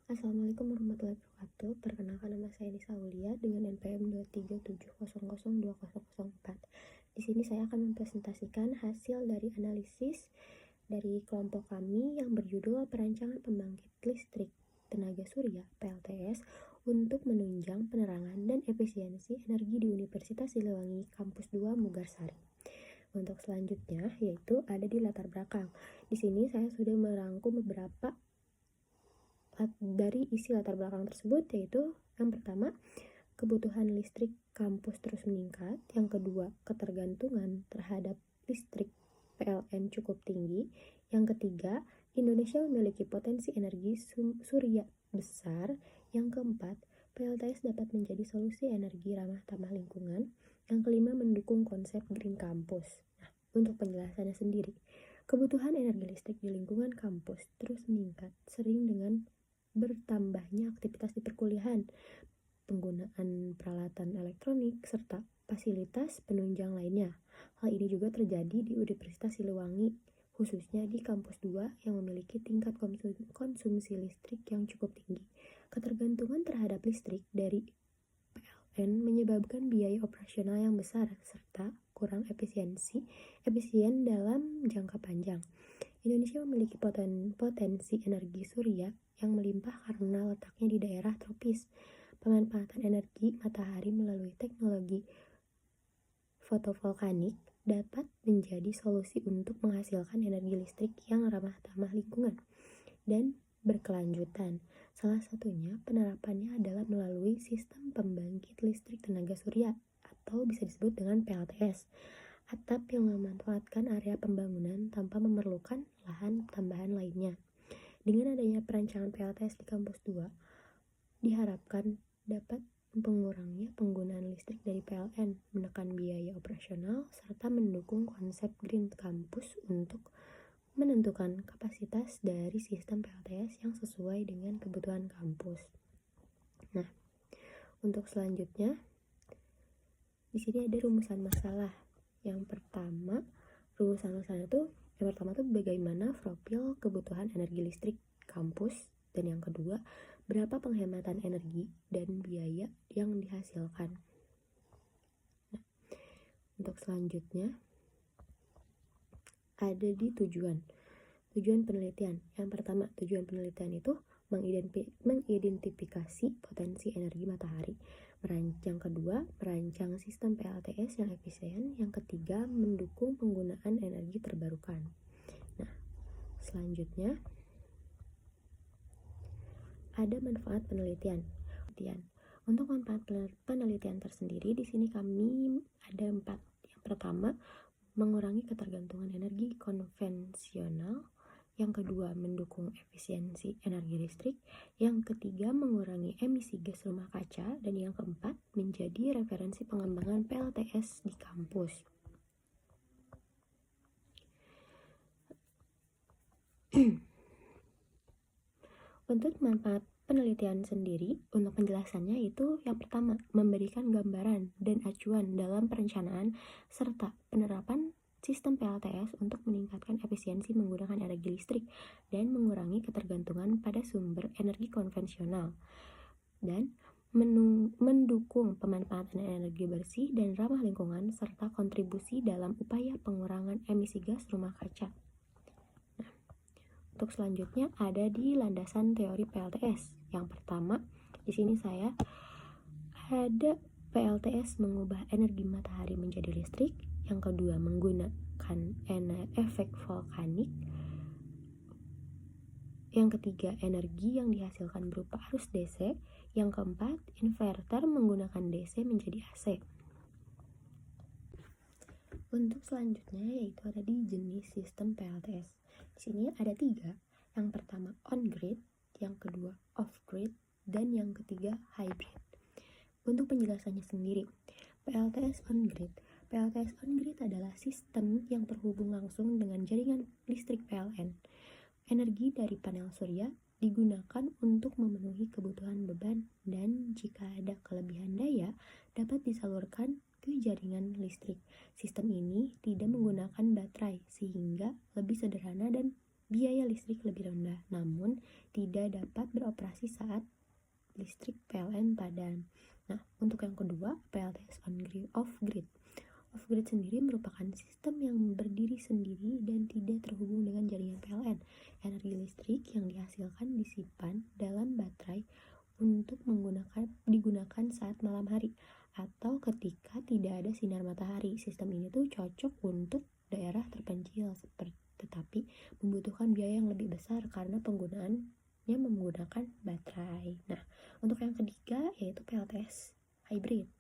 Assalamualaikum warahmatullahi wabarakatuh. Perkenalkan, nama saya Nisa Aulia dengan NPM 237002004. Di sini saya akan mempresentasikan hasil dari analisis dari kelompok kami yang berjudul Perancangan Pembangkit Listrik Tenaga Surya (PLTS) untuk menunjang penerangan dan efisiensi energi di Universitas Siliwangi Kampus 2 Mugarsari. Untuk selanjutnya yaitu ada di latar belakang. Di sini saya sudah merangkum beberapa dari isi latar belakang tersebut, yaitu yang pertama, kebutuhan listrik kampus terus meningkat. Yang kedua, ketergantungan terhadap listrik PLN cukup tinggi. Yang ketiga, Indonesia memiliki potensi energi surya besar. Yang keempat, PLTS dapat menjadi solusi energi ramah tamah lingkungan. Yang kelima, mendukung konsep Green Campus. Nah, untuk penjelasannya sendiri, kebutuhan energi listrik di lingkungan kampus terus meningkat sering dengan bertambahnya aktivitas di perkuliahan, penggunaan peralatan elektronik, serta fasilitas penunjang lainnya. Hal ini juga terjadi di Universitas Siliwangi, khususnya di kampus 2 yang memiliki tingkat konsumsi listrik yang cukup tinggi. Ketergantungan terhadap listrik dari PLN menyebabkan biaya operasional yang besar serta kurang efisien dalam jangka panjang. Indonesia memiliki potensi energi surya yang melimpah karena letaknya di daerah tropis. Pemanfaatan energi matahari melalui teknologi fotovoltaik dapat menjadi solusi untuk menghasilkan energi listrik yang ramah tamah lingkungan dan berkelanjutan. Salah satunya penerapannya adalah melalui sistem pembangkit listrik tenaga surya atau bisa disebut dengan PLTS. Atap yang memanfaatkan area pembangunan tanpa memerlukan lahan tambahan lainnya. Dengan adanya perancangan PLTS di kampus 2, diharapkan dapat mengurangi penggunaan listrik dari PLN, menekan biaya operasional, serta mendukung konsep Green Campus untuk menentukan kapasitas dari sistem PLTS yang sesuai dengan kebutuhan kampus. Nah, untuk selanjutnya, di sini ada rumusan masalah. Yang pertama, rumusan masalah itu bagaimana profil kebutuhan energi listrik kampus, dan yang kedua, berapa penghematan energi dan biaya yang dihasilkan. Nah, untuk selanjutnya ada di tujuan penelitian. Yang pertama, tujuan penelitian itu mengidentifikasi potensi energi matahari. Yang kedua, merancang sistem PLTS yang efisien. Yang ketiga, mendukung penggunaan energi terbarukan. Nah, selanjutnya ada manfaat penelitian. Untuk manfaat penelitian tersendiri, di sini kami ada 4. Yang pertama, mengurangi ketergantungan energi konvensional. Yang kedua, mendukung efisiensi energi listrik. Yang ketiga, mengurangi emisi gas rumah kaca. Dan yang keempat, menjadi referensi pengembangan PLTS di kampus. Untuk manfaat penelitian sendiri, untuk penjelasannya itu yang pertama, memberikan gambaran dan acuan dalam perencanaan serta penerapan sistem PLTS untuk meningkatkan efisiensi menggunakan energi listrik dan mengurangi ketergantungan pada sumber energi konvensional, dan mendukung pemanfaatan energi bersih dan ramah lingkungan serta kontribusi dalam upaya pengurangan emisi gas rumah kaca. Nah, untuk selanjutnya ada di landasan teori PLTS. Yang pertama, di sini saya ada PLTS mengubah energi matahari menjadi listrik. Yang kedua, menggunakan efek vulkanik. Yang ketiga, energi yang dihasilkan berupa arus DC. Yang keempat, inverter menggunakan DC menjadi AC. Untuk selanjutnya yaitu ada di jenis sistem PLTS. Di sini ada 3. Yang pertama on-grid, yang kedua off-grid, dan yang ketiga hybrid. Untuk penjelasannya sendiri, PLTS on-grid adalah sistem yang terhubung langsung dengan jaringan listrik PLN. Energi dari panel surya digunakan untuk memenuhi kebutuhan beban, dan jika ada kelebihan daya dapat disalurkan ke jaringan listrik. Sistem ini tidak menggunakan baterai sehingga lebih sederhana dan biaya listrik lebih rendah, namun tidak dapat beroperasi saat listrik PLN padam. Nah, untuk yang kedua, PLTS off-grid. Off-grid sendiri merupakan sistem yang berdiri sendiri dan tidak terhubung dengan jaringan PLN. Energi listrik yang dihasilkan disimpan dalam baterai untuk digunakan saat malam hari atau ketika tidak ada sinar matahari. Sistem ini tuh cocok untuk daerah terpencil tetapi membutuhkan biaya yang lebih besar karena penggunaannya menggunakan baterai. Nah, untuk yang ketiga yaitu PLTS hybrid.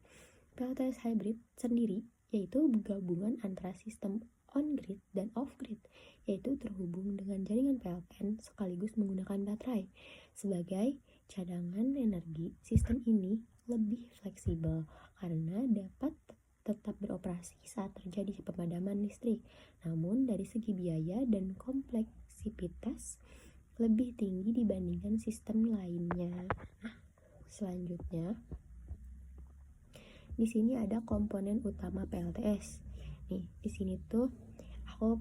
PLTS hybrid sendiri yaitu gabungan antara sistem on-grid dan off-grid, yaitu terhubung dengan jaringan PLN sekaligus menggunakan baterai sebagai cadangan energi. Sistem ini lebih fleksibel karena dapat tetap beroperasi saat terjadi pemadaman listrik, namun dari segi biaya dan kompleksitas lebih tinggi dibandingkan sistem lainnya. Nah, selanjutnya di sini ada komponen utama PLTS. Nih, di sini tuh aku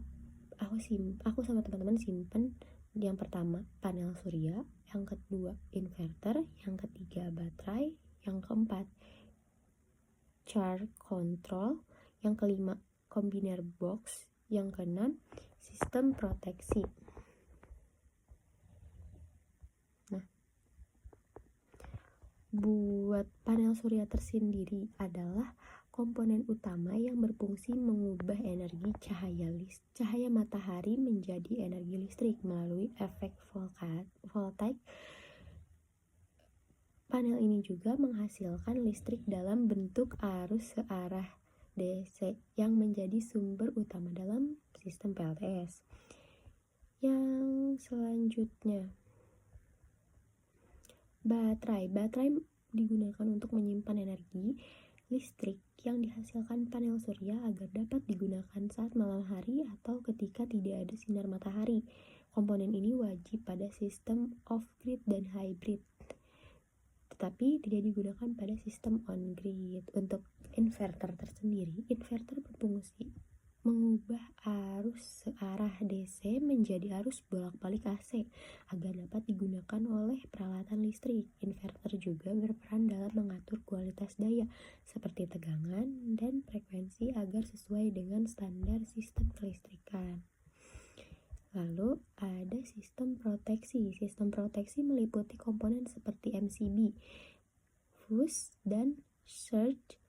sama teman-teman simpen yang pertama panel surya, yang kedua inverter, yang ketiga baterai, yang keempat charge control, yang kelima combiner box, yang keenam sistem proteksi. Nah, buat panel surya tersendiri adalah komponen utama yang berfungsi mengubah energi cahaya matahari menjadi energi listrik melalui efek voltaik. Panel ini juga menghasilkan listrik dalam bentuk arus searah DC yang menjadi sumber utama dalam sistem PLTS. Yang selanjutnya, baterai digunakan untuk menyimpan energi listrik yang dihasilkan panel surya agar dapat digunakan saat malam hari atau ketika tidak ada sinar matahari. Komponen ini wajib pada sistem off-grid dan hybrid, tetapi tidak digunakan pada sistem on-grid. Untuk inverter tersendiri, inverter berfungsi mengubah arus searah DC menjadi arus bolak-balik AC agar dapat digunakan oleh peralatan listrik. Inverter juga berperan dalam mengatur kualitas daya seperti tegangan dan frekuensi agar sesuai dengan standar sistem kelistrikan. Lalu ada sistem proteksi. Sistem proteksi meliputi komponen seperti MCB, fuse, dan surge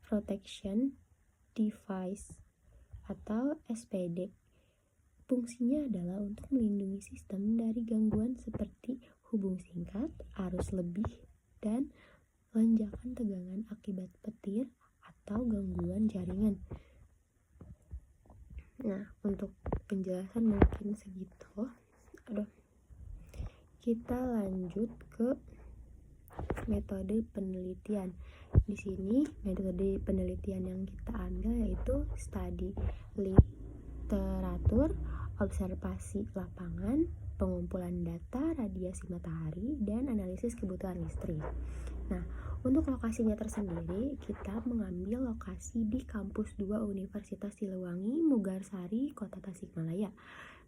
protection device atau SPD. Fungsinya adalah untuk melindungi sistem dari gangguan seperti hubung singkat, arus lebih, dan lonjakan tegangan akibat petir atau gangguan jaringan. Nah, untuk penjelasan mungkin segitu. Kita lanjut ke metode penelitian. Di sini metode penelitian yang kita ambil yaitu studi literatur, observasi lapangan, pengumpulan data radiasi matahari, dan analisis kebutuhan listrik. Nah, untuk lokasinya tersendiri, kita mengambil lokasi di Kampus 2 Universitas Siliwangi, Mugarsari, Kota Tasikmalaya.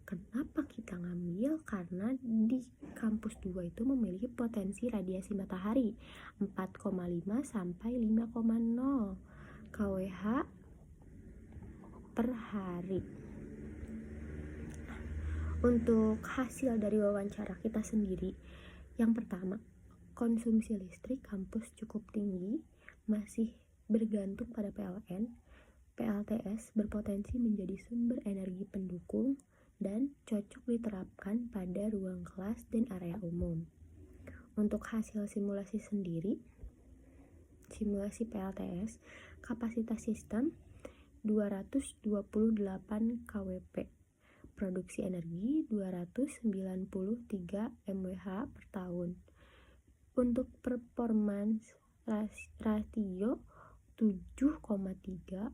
Kenapa kita ngambil? Karena di Kampus 2 itu memiliki potensi radiasi matahari 4,5 sampai 5,0 kWh per hari. Untuk hasil dari wawancara kita sendiri, yang pertama, konsumsi listrik kampus cukup tinggi, masih bergantung pada PLN. PLTS berpotensi menjadi sumber energi pendukung dan cocok diterapkan pada ruang kelas dan area umum. Untuk hasil simulasi sendiri, simulasi PLTS, kapasitas sistem 228 kWp, produksi energi 293 mWh per tahun. Untuk performance rasio 73,3%,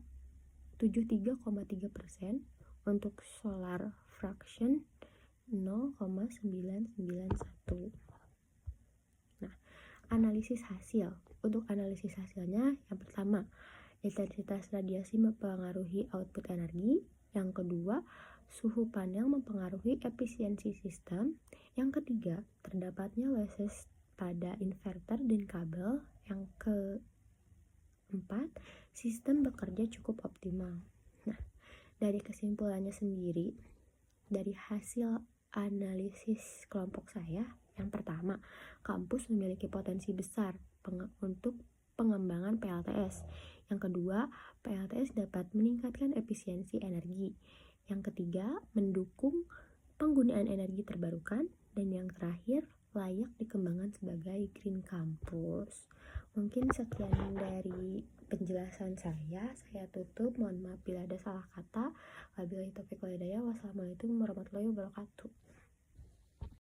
untuk solar fraction 0,991. Nah, analisis hasil. Untuk analisis hasilnya, yang pertama, intensitas radiasi mempengaruhi output energi. Yang kedua, suhu panel mempengaruhi efisiensi sistem. Yang ketiga, terdapatnya losses pada inverter dan kabel. Yang keempat, sistem bekerja cukup optimal. Nah, dari kesimpulannya sendiri, dari hasil analisis kelompok saya, yang pertama, kampus memiliki potensi besar untuk pengembangan PLTS. Yang kedua, PLTS dapat meningkatkan efisiensi energi. Yang ketiga, mendukung penggunaan energi terbarukan. Dan yang terakhir, layak dikembangkan sebagai Green Campus. Mungkin sekian dari penjelasan saya tutup. Mohon maaf bila ada salah kata. Wabillahi taufiq wal hidayah. Wassalamualaikum warahmatullahi wabarakatuh.